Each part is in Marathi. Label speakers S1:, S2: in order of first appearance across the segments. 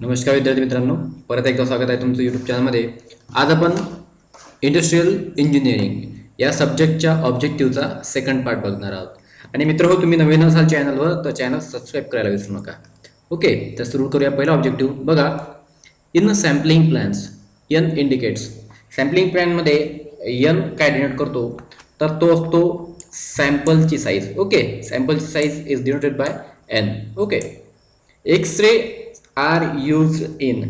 S1: नमस्कार विद्यार्थी मित्रांनो, परत एकदा स्वागत आहे तुमचं यूट्यूब चॅनलमध्ये. आज आपण इंडस्ट्रियल इंजिनिअरिंग या सब्जेक्टच्या ऑब्जेक्टिव्हचा सेकंड पार्ट बघणार आहोत. आणि मित्र हो, तुम्ही नवीन असाल चॅनलवर तर चॅनल सबस्क्राईब करायला विसरू नका. ओके, तर सुरू करूया. पहिला ऑब्जेक्टिव्ह बघा. In sampling plans n indicates. Sampling प्लॅनमध्ये एन काय डिनोट करतो तर तो असतो सॅम्पलची साईज. ओके, सॅम्पलची size is denoted by n. Okay, X ray are use in.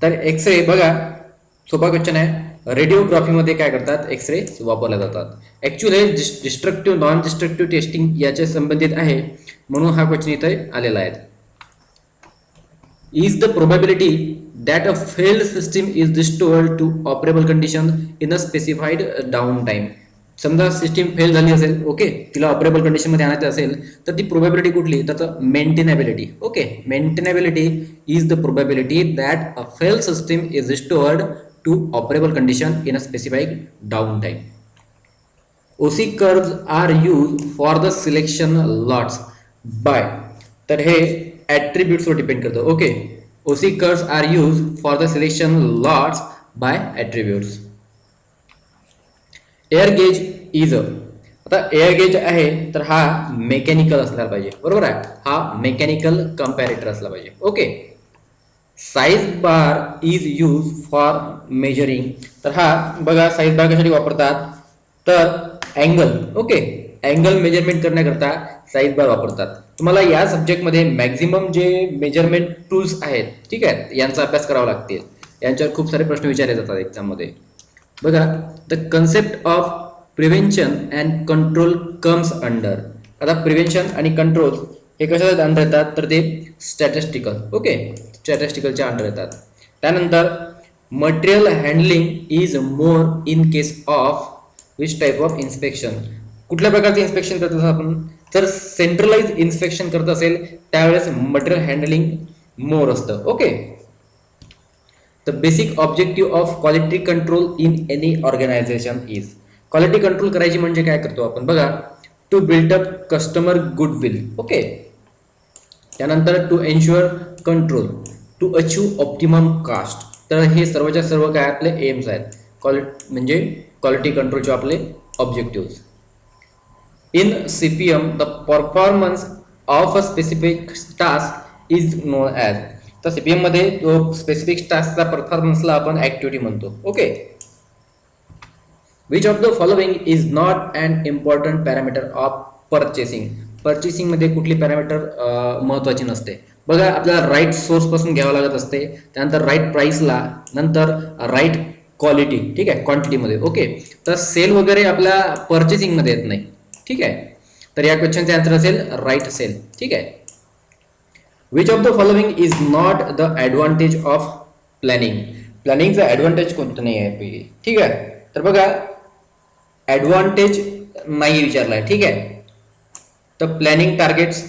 S1: तर एक्सरे बघा, सोपा क्वेश्चन आहे. रेडिओग्राफीमध्ये काय करतात, एक्सरे वापरले जातात. Actually destructive non destructive testing याच्या संबंधित आहे, म्हणून हा क्वेश्चन इथे आलेला आहे. Is the probability that a failed system is restored to operable condition in a specified down time. समजा सिस्टीम फेल झाली असेल, ओके, तिला ऑपरेबल कंडिशनमध्ये आणायचं असेल तर ती प्रोबॅबिलिटी कुठली, तर maintainability. Okay, maintainability is the probability that a fail system is restored to operable condition in a specified down time. OC curves are use for the selection lots by. तर हे ॲट्रिब्यूट्सवर डिपेंड करतं. Okay, OC curves are use for the selection lots by attributes. Air gauge is a. आता एअर गेज आहे तर हा मेकॅनिकल असला पाहिजे, बरोबर आहे. हा मेकॅनिकल कम्पॅरेटर असला पाहिजे. Okay, size bar is use for measuring. तर हा बघा, साईज बार कशासाठी वापरतात तर अँगल. ओके, अँगल मेजरमेंट करण्याकरता साईज बार वापरतात. तुम्हाला या सब्जेक्टमध्ये मॅक्झिमम जे मेजरमेंट टूल्स आहेत, ठीक आहे, यांचा अभ्यास करावा लागतील. यांच्यावर खूप सारे प्रश्न विचारले जातात एक्झाममध्ये. बघा, the concept of prevention and control comes under. आता प्रिव्हेन्शन आणि कंट्रोल हे कशाच्या अंडर येतात तर ते स्टॅटिस्टिकल. ओके, स्टॅटिस्टिकलच्या अंडर येतात. त्यानंतर material handling is more in case of which type of inspection. कुठल्या प्रकारचे इन्स्पेक्शन करत असं आपण, जर सेंट्रलाइज इन्स्पेक्शन करत असेल त्यावेळेस मटेरियल हँडलिंग मोर असतं. Okay, the basic objective of quality control in any organisation is. Quality control करायची म्हणजे काय करतो आपण बघा, to build up customer goodwill. Okay, त्यानंतर to ensure control, to achieve optimum cost. तर हे सर्वच्या सर्व काय आपले एम्स आहेत. म्हणजे क्वालिटी कंट्रोलचे आपले objective. In CPM the performance of a specific task is known as. तर CPM मध्ये जो स्पेसिफिक टास्कचा परफॉर्मन्सला आपण ऍक्टिव्हिटी म्हणतो. Okay, which of the following is not an important parameter of purchasing. Purchasing मध्ये कुठली पॅरामीटर महत्वाची नसते. बघा, आपल्याला राईट सोर्स पासून घ्यावं लागत असते, त्यानंतर राईट प्राइसला, नंतर राईट क्वालिटी, ठीक आहे, क्वांटिटीमध्ये. ओके, तर सेल वगैरे आपल्या पर्चेसिंग मध्ये येत नाही, ठीक आहे. तर या क्वेश्चनचे आन्सर असेल राईट सेल. ठीक आहे. Which of the following is not the advantage of planning. प्लॅनिंगचा ॲडव्हान्टेज कोणतं नाही आहे पहिले, ठीक आहे. तर बघा, ॲडव्हान्टेज नाही विचारलाय, ठीक आहे. तर planning targets,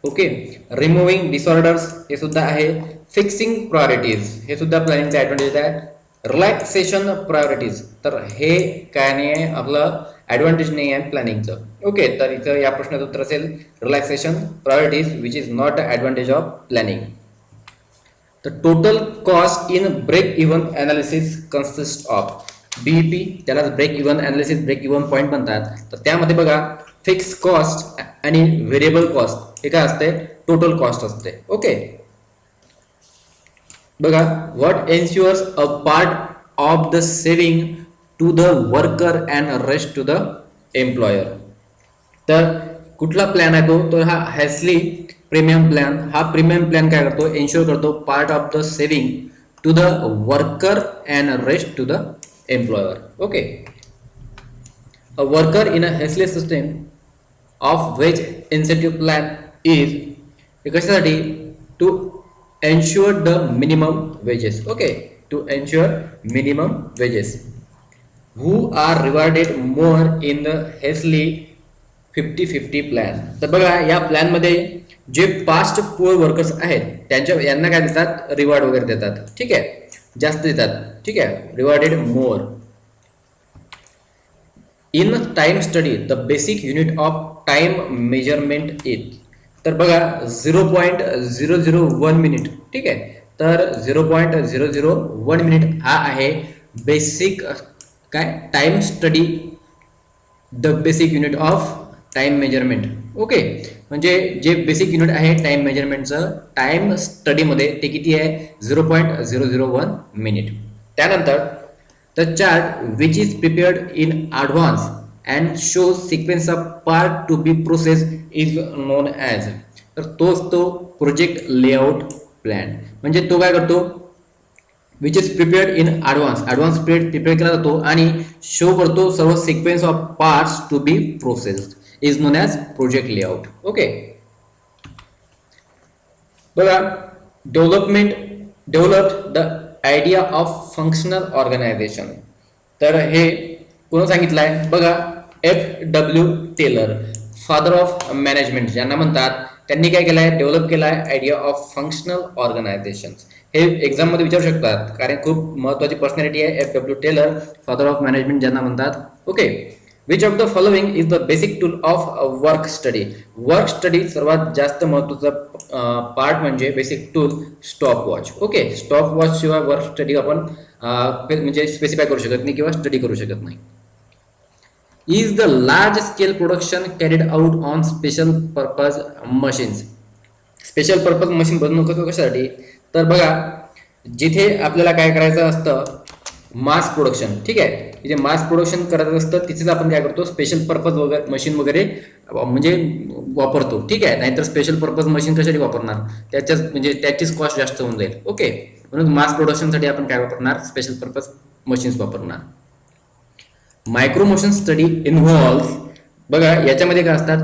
S1: okay, removing disorders हे सुद्धा आहे. फिक्सिंग प्रायोरिटीज हे सुद्धा प्लॅनिंगचा ॲडव्हान्टेज आहे. रिलॅक्सेशन प्रायोरिटीज, तर हे काय नाही आहे, आपलं ॲडव्हान्टेज नाही आहे प्लॅनिंगचं. ओके, तर इथं या प्रश्नाचं उत्तर असेल relaxation priorities which is not a advantage of planning. तर total cost in break even analysis consist of. BEP त्याला break even analysis, break even point म्हणतात. तर त्यामध्ये बघा, फिक्स कॉस्ट आणि व्हेरिएबल कॉस्ट हे काय असते, टोटल कॉस्ट असते. ओके, बघा, what ensures a part of the saving to the worker and rest to the employer. तर कुठला प्लॅन आहे तो, तर हा हॅस्ली प्रीमियम प्लॅन. हा प्रीमियम प्लॅन काय करतो, एन्श्युअर करतो part of the saving to the worker and rest to the employer. Okay, a worker in a हॅस्ली system of wage incentive plan is. हे कशासाठी, to ensure the minimum wages. Okay, to ensure minimum wages. Who are rewarded more in the हेस्ली 50-50 प्लॅन. तर बघा, या प्लॅनमध्ये जे पास्ट पुअर वर्कर्स आहेत यांना काय देतात, रिवॉर्ड वगैरे देतात, ठीक आहे, जास्त देतात, ठीक आहे, rewarded more. In time study the basic unit of time measurement is. तर बघा, 0.001 मिनिट, ठीक आहे, तर 0.001 मिनिट हा आहे बेसिक काय time study, the basic unit of time measurement. Okay, म्हणजे जे बेसिक युनिट आहे टाइम मेजरमेंटचं टाइम स्टडीमध्ये ते किती आहे 0.001 मिनिट. त्यानंतर the chart which is prepared in advance and shows sequence of part to be process is known as. तर तोच तो प्रोजेक्ट लेआउट प्लॅन. म्हणजे तो काय करतो, which is prepared in advance prepare केला जातो आणि शो करतो सर्व sequence of parts to be processed is known as project layout. Okay, बघा developed the idea of functional organisation. तर हे कोण सांगितलं आहे बघा, F.W. Teller, father of management ज्यांना म्हणतात, त्यांनी काय केलं आहे, डेव्हलप केला आहे आयडिया ऑफ फंक्शनल ऑर्गनायझेशन. हे एक्झाम मध्ये विचारू शकतात कारण खूप महत्वाची पर्सनॅलिटी आहे F.W. Teller, father of management ज्यांना म्हणतात. Okay, which of the following is the basic tool of work study. Work study सर्वात जास्त महत्वाचा पार्ट म्हणजे basic tool stop watch. Okay, stop watch शिवाय वर्क स्टडी आपण म्हणजे स्पेसिफाय करू शकत नाही किंवा स्टडी करू शकत नाही. Is the large scale production carried out on special purpose machines. Special purpose machine बनवणं कशासाठी, तर बघा जिथे आपल्याला काय करायचं असतं मास प्रोडक्शन, ठीक आहे, जिथे मास प्रोडक्शन करायचं असतं तिथेच आपण काय करतो स्पेशल पर्पज वगैरे मशीन वगैरे म्हणजे वापरतो. ठीक आहे, नाहीतर स्पेशल पर्पज मशीन कशासाठी वापरणार, त्याच्याच म्हणजे त्याचीच कॉस्ट जास्त होऊन जाईल. ओके, म्हणून मास प्रोडक्शनसाठी आपण काय वापरणार स्पेशल पर्पज मशीन्स वापरणार. मायक्रो मोशन स्टडी इन्व्हॉल्व्ह, बघा याच्यामध्ये काय असतात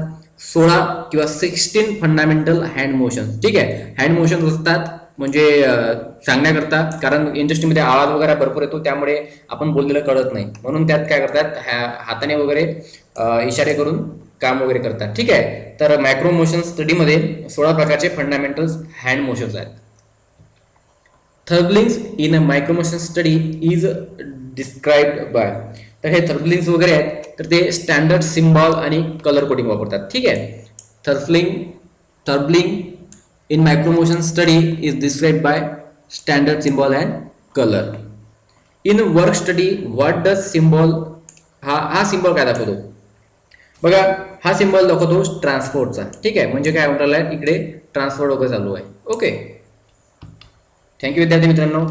S1: 16 किंवा 16 फंडामेंटल हँड मोशन. ठीक आहे, हँड मोशन असतात म्हणजे सांगण्याकरता, कारण इंडस्ट्रीमध्ये आवाज वगैरे भरपूर येतो त्यामुळे आपण बोललेलं कळत नाही, म्हणून त्यात काय करतात हाताने वगैरे इशारे करून काम वगैरे करतात. ठीक आहे, तर मायक्रो मोशन स्टडीमध्ये 16 प्रकारचे फंडामेंटल हँड मोशन्स आहेत. Therbligs in a micro motion study is described by. तर हे थर्बलिंग्स वगैरे आहेत तर ते स्टँडर्ड सिम्बॉल आणि कलर कोडिंग वापरतात. ठीक आहे, therblig in micro motion study is described by standard symbol and colour. In work study what does symbol, हा सिम्बॉल काय दाखवतो बघा, हा सिम्बॉल दाखवतो ट्रान्सपोर्टचा. ठीक आहे, म्हणजे काय म्हटलं इकडे ट्रान्सपोर्ट वगैरे चालू आहे. ओके, थँक्यू विद्यार्थी मित्रांनो.